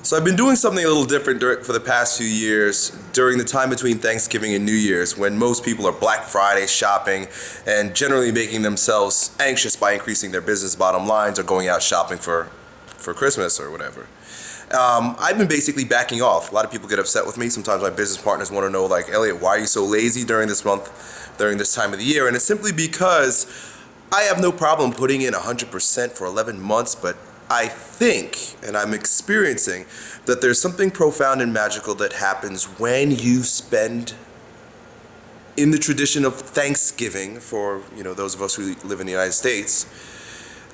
So I've been doing something a little different for the past few years during the time between Thanksgiving and New Year's, when most people are Black Friday shopping and generally making themselves anxious by increasing their business bottom lines or going out shopping for Christmas or whatever. I've been basically backing off. A lot of people get upset with me. Sometimes my business partners want to know, like, Elliot, why are you so lazy during this month, during this time of the year? And it's simply because I have no problem putting in 100% for 11 months, but I think, and I'm experiencing, that there's something profound and magical that happens when you spend, in the tradition of Thanksgiving, for those of us who live in the United States,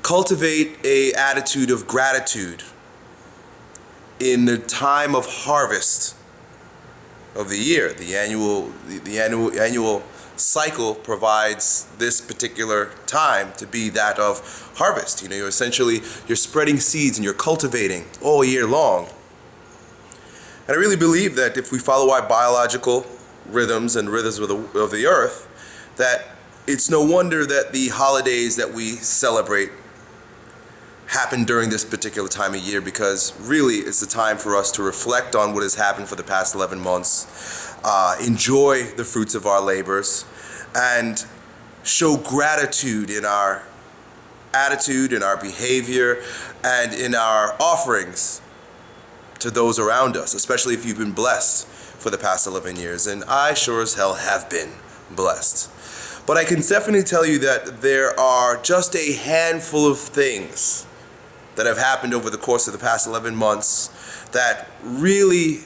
cultivate an attitude of gratitude in the time of harvest of the year. The annual cycle provides this particular time to be that of harvest. You're spreading seeds and you're cultivating all year long. And I really believe that if we follow our biological rhythms and rhythms of the earth, that it's no wonder that the holidays that we celebrate happen during this particular time of year, because really it's the time for us to reflect on what has happened for the past 11 months, enjoy the fruits of our labors, and show gratitude in our attitude, in our behavior, and in our offerings to those around us, especially if you've been blessed for the past 11 years. And I sure as hell have been blessed. But I can definitely tell you that there are just a handful of things that have happened over the course of the past 11 months that really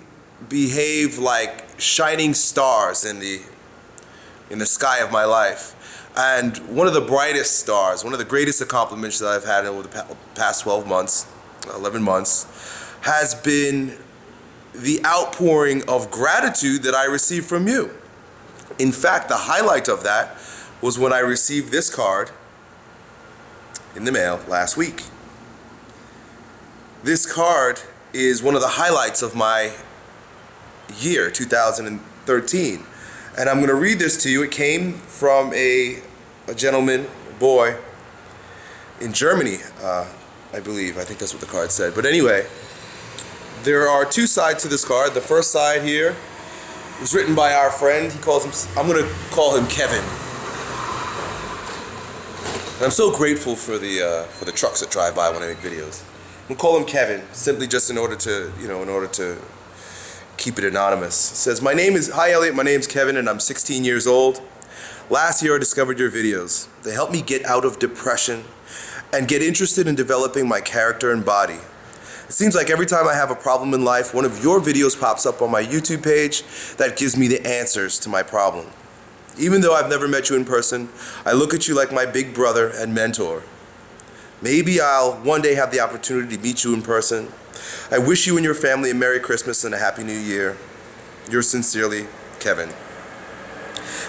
behave like shining stars in the sky of my life. And one of the brightest stars, one of the greatest accomplishments that I've had over the past 12 months, 11 months, has been the outpouring of gratitude that I received from you. In fact, the highlight of that was when I received this card in the mail last week. This card is one of the highlights of my year, 2013. And I'm going to read this to you. It came from a gentleman, a boy, in Germany, I believe. I think that's what the card said. But anyway, there are two sides to this card. The first side here was written by our friend. I'm going to call him Kevin. And I'm so grateful for the trucks that drive by when I make videos. We'll call him Kevin, simply just in order to keep it anonymous. It says, Hi Elliot, my name's Kevin and I'm 16 years old. Last year I discovered your videos. They helped me get out of depression and get interested in developing my character and body. It seems like every time I have a problem in life, one of your videos pops up on my YouTube page that gives me the answers to my problem. Even though I've never met you in person, I look at you like my big brother and mentor. Maybe I'll one day have the opportunity to meet you in person. I wish you and your family a Merry Christmas and a Happy New Year. Yours sincerely, Kevin.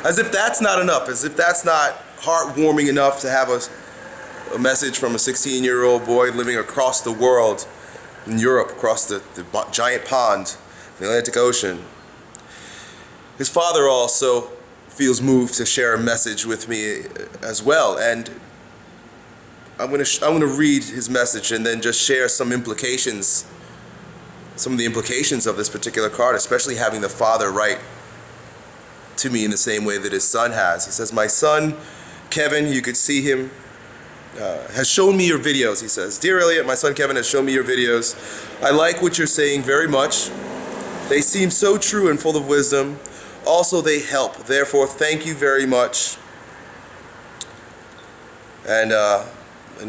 As if that's not enough, as if that's not heartwarming enough to have a message from a 16-year-old boy living across the world, in Europe, across the giant pond, the Atlantic Ocean. His father also feels moved to share a message with me as well, and I'm going to read his message and then just share some of the implications of this particular card, especially having the father write to me in the same way that his son has. He says, my son, Kevin, you could see him, has shown me your videos, he says. Dear Elliot, my son Kevin has shown me your videos. I like what you're saying very much. They seem so true and full of wisdom. Also, they help. Therefore, thank you very much. And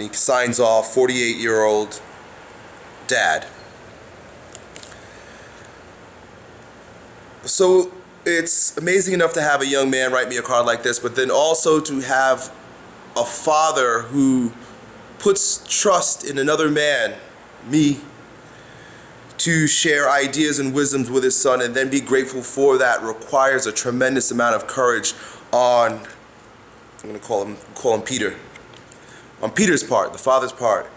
he signs off, 48-year-old dad. So it's amazing enough to have a young man write me a card like this, but then also to have a father who puts trust in another man, me, to share ideas and wisdoms with his son and then be grateful for that requires a tremendous amount of courage on, I'm going to call him Peter. On Peter's part, the father's part.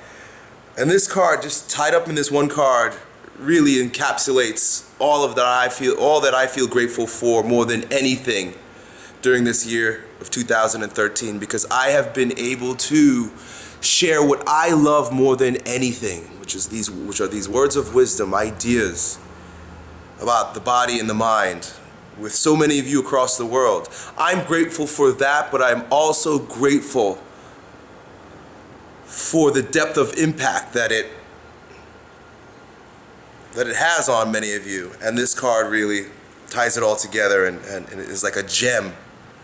And this card, just tied up in this one card, really encapsulates all that I feel grateful for more than anything during this year of 2013, because I have been able to share what I love more than anything, which are these words of wisdom, ideas about the body and the mind, with so many of you across the world. I'm grateful for that, but I'm also grateful for the depth of impact that it has on many of you. And this card really ties it all together and it is like a gem.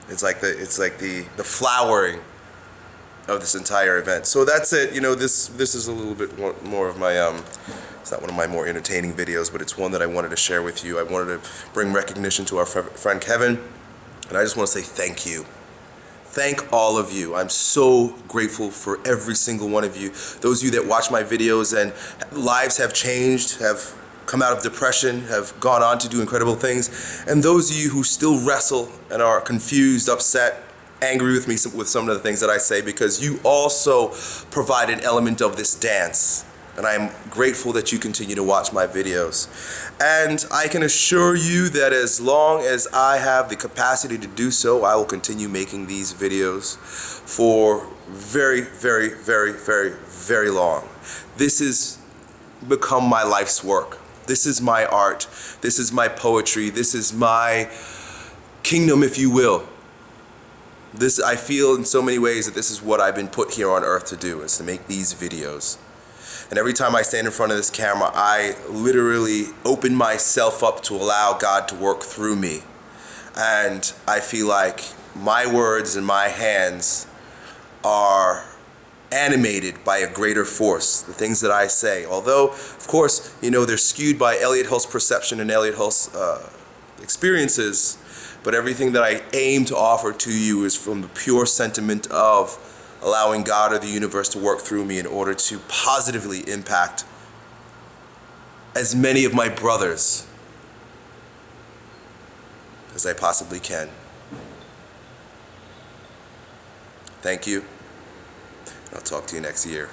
It's like the flowering of this entire event. So that's it. You know, this is a little bit more of my it's not one of my more entertaining videos, but it's one that I wanted to share with you. I wanted to bring recognition to our friend Kevin, and I just want to say thank you. Thank all of you. I'm so grateful for every single one of you. Those of you that watch my videos and lives have changed, have come out of depression, have gone on to do incredible things, and those of you who still wrestle and are confused, upset, angry with me with some of the things that I say, because you also provide an element of this dance. And I'm grateful that you continue to watch my videos. And I can assure you that as long as I have the capacity to do so, I will continue making these videos for very, very, very, very, very long. This has become my life's work. This is my art. This is my poetry. This is my kingdom, if you will. I feel in so many ways that this is what I've been put here on earth to do, is to make these videos. And every time I stand in front of this camera, I literally open myself up to allow God to work through me. And I feel like my words and my hands are animated by a greater force, the things that I say. Although, of course, you know, they're skewed by Elliott Hulse perception and Elliott Hulse experiences, but everything that I aim to offer to you is from the pure sentiment of allowing God or the universe to work through me in order to positively impact as many of my brothers as I possibly can. Thank you. I'll talk to you next year.